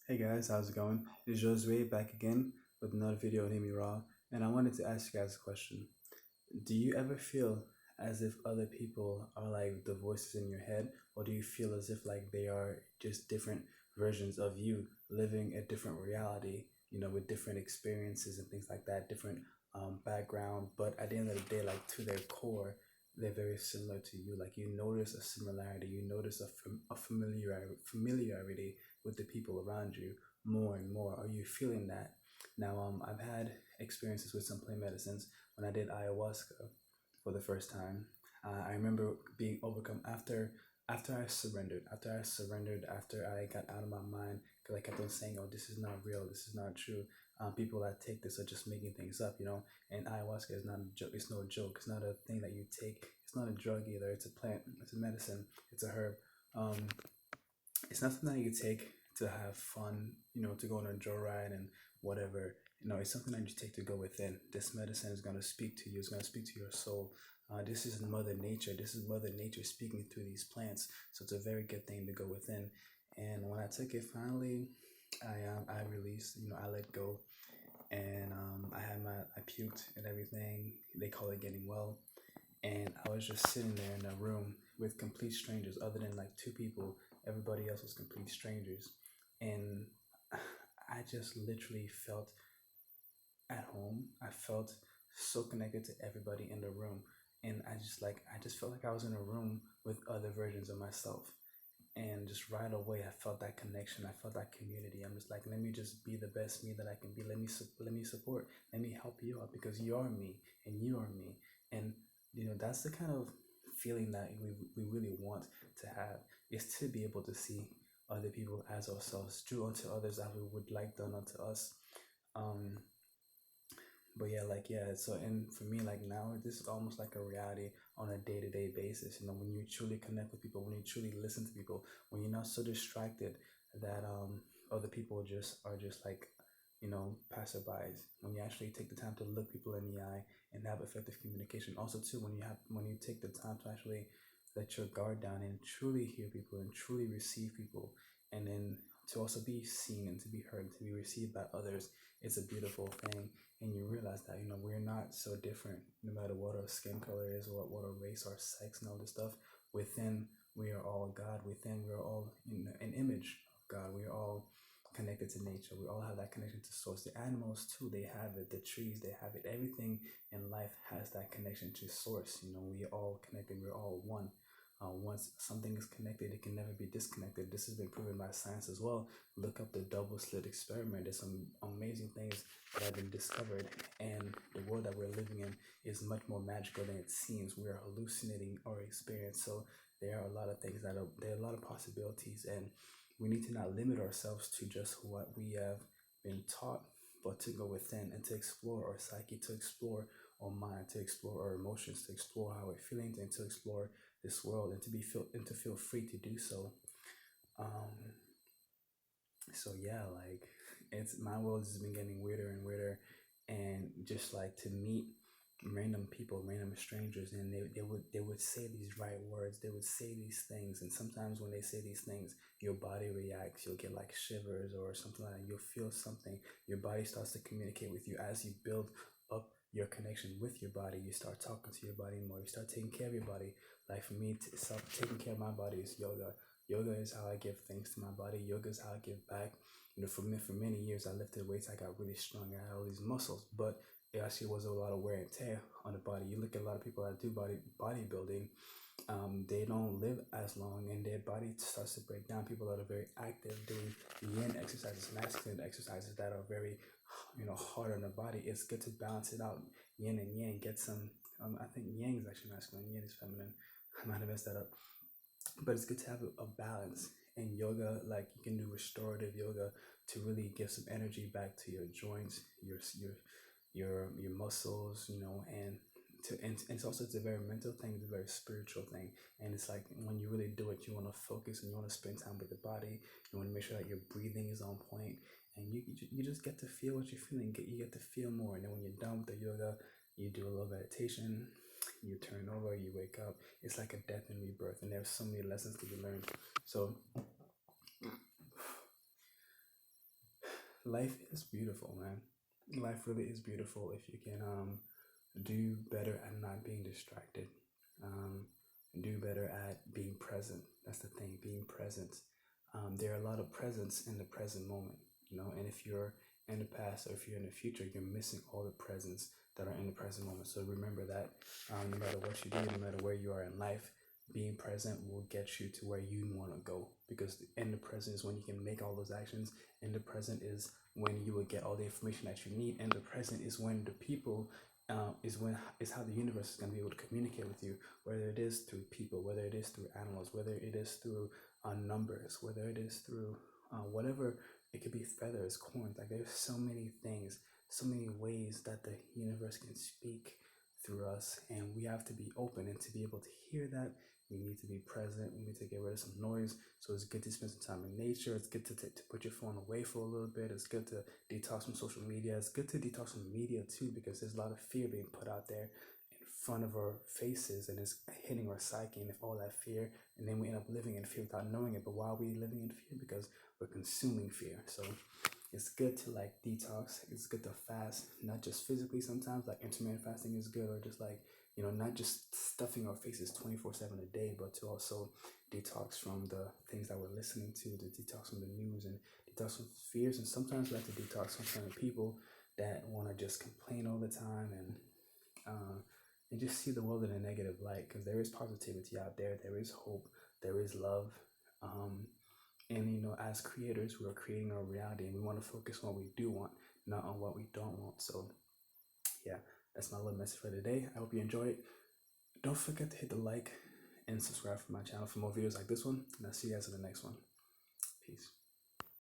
Hey guys, how's it going? It's Josue back again with another video on HearmeRaw, and I wanted to ask you guys a question. Do you ever feel as if other people are like the voices in your head, or do you feel as if like they are just different versions of you living a different reality, with different experiences and things like that, different background, but at the end of the day, like to their core, they're very similar to you. Like you notice a similarity, you notice a familiarity with the people around you more and more. Are you feeling that? Now, I've had experiences with some plant medicines when I did ayahuasca for the first time. I remember being overcome after I got out of my mind because I kept on saying, "Oh, this is not real. This is not true." People that take this are just making things up. And ayahuasca is not a joke. It's no joke. It's not a thing that you take. It's not a drug either. It's a plant. It's a medicine. It's a herb. Um, it's not something that you take to have fun, to go on a joyride and whatever. It's something that you take to go within. This medicine is going to speak to you. It's going to speak to your soul. This is Mother Nature. This is Mother Nature speaking through these plants. So it's a very good thing to go within. And when I took it, finally, I released. I let go, and I puked and everything. They call it getting well, and I was just sitting there in a room with complete strangers, other than like two people. Everybody else was complete strangers, and I just literally felt at home. I felt so connected to everybody in the room, and I just felt like I was in a room with other versions of myself. And just right away, I felt that connection. I felt that community. I'm just like, let me just be the best me that I can be. Let me support. Let me help you out because you are me and you are me. And that's the kind of feeling that we really want to have, is to be able to see other people as ourselves, do unto others as we would like done unto us. Um, but yeah, like yeah, so and for me, like now, this is almost like a reality on a day-to-day basis. When you truly connect with people, when you truly listen to people, when you're not so distracted that other people just are just like, passerbys. When you actually take the time to look people in the eye and have effective communication. Also too, when you take the time to actually let your guard down and truly hear people and truly receive people, and then to also be seen and to be heard and to be received by others, it's a beautiful thing. And you realize that we're not so different, no matter what our skin color is, or what our race, our sex, and all this stuff. Within, we are all God. Within, we are all an image of God. We are all connected to nature. We all have that connection to source. The animals too, they have it. The trees, they have it. Everything in life has that connection to source. We are all connected. We're all one. Once something is connected, it can never be disconnected. This has been proven by science as well. Look up the double slit experiment. There's some amazing things that have been discovered, and the world that we're living in is much more magical than it seems. We are hallucinating our experience. So there are a lot of things there are a lot of possibilities, and we need to not limit ourselves to just what we have been taught, but to go within and to explore our psyche, to explore our mind, to explore our emotions, to explore how we're feeling, and to explore this world, and to feel free to do so. Um, so yeah, like it's my world has been getting weirder and weirder, and just like to meet random people, random strangers, and they would say these right words, they would say these things, and sometimes when they say these things, your body reacts. You'll get like shivers or something like that. You'll feel something. Your body starts to communicate with you as you build up your connection with your body. You start talking to your body more. You start taking care of your body. Like for me, to start taking care of my body is yoga. Yoga is how I give thanks to my body. Yoga is how I give back. For many years, I lifted weights. I got really strong. I had all these muscles, but it actually was a lot of wear and tear on the body. You look at a lot of people that do bodybuilding, they don't live as long, and their body starts to break down. People that are very active doing yin exercises, masculine exercises that are very, hard on the body. It's good to balance it out, yin and yang. Get some. I think yang is actually masculine, yin is feminine. I might have messed that up, but it's good to have a balance. In yoga, like you can do restorative yoga to really give some energy back to your joints, your muscles, and and it's also, it's a very mental thing, it's a very spiritual thing. And it's like when you really do it, you want to focus and you want to spend time with the body. You want to make sure that your breathing is on point, and you just get to feel what you're feeling. You get to feel more, and then when you're done with the yoga, you do a little meditation, you turn over, you wake up. It's like a death and rebirth, and there's so many lessons to be learned. So Life is beautiful, man. Life really is beautiful if you can do better at not being distracted. Um, do better at being present. That's the thing, being present. There are a lot of presence in the present moment, and if you're in the past or if you're in the future, you're missing all the presents that are in the present moment. So remember that no matter what you do, no matter where you are in life, being present will get you to where you want to go, because in the present is when you can make all those actions. In the present is when you will get all the information that you need. In the present is when the people is how the universe is going to be able to communicate with you, whether it is through people, whether it is through animals, whether it is through numbers, whether it is through whatever. It could be feathers, corns. Like there's so many things, so many ways that the universe can speak through us, and we have to be open. And to be able to hear that, we need to be present. We need to get rid of some noise. So it's good to spend some time in nature. It's good to put your phone away for a little bit. It's good to detox from social media. It's good to detox from media too, because there's a lot of fear being put out there in front of our faces, and it's hitting our psyche. And if all that fear, and then we end up living in fear without knowing it. But why are we living in fear? Because we're consuming fear. So it's good to like detox. It's good to fast, not just physically. Sometimes like intermittent fasting is good, or just like not just stuffing our faces 24/7 a day, but to also detox from the things that we're listening to detox from the news, and detox from fears. And sometimes we have to detox from certain people that want to just complain all the time, uh, and just see the world in a negative light, because there is positivity out there. There is hope. There is love. Um, and as creators, we are creating our reality, and we want to focus on what we do want, not on what we don't want. So yeah, that's my little message for today. I hope you enjoy it. Don't forget to hit the like and subscribe for my channel for more videos like this one, and I'll see you guys in the next one.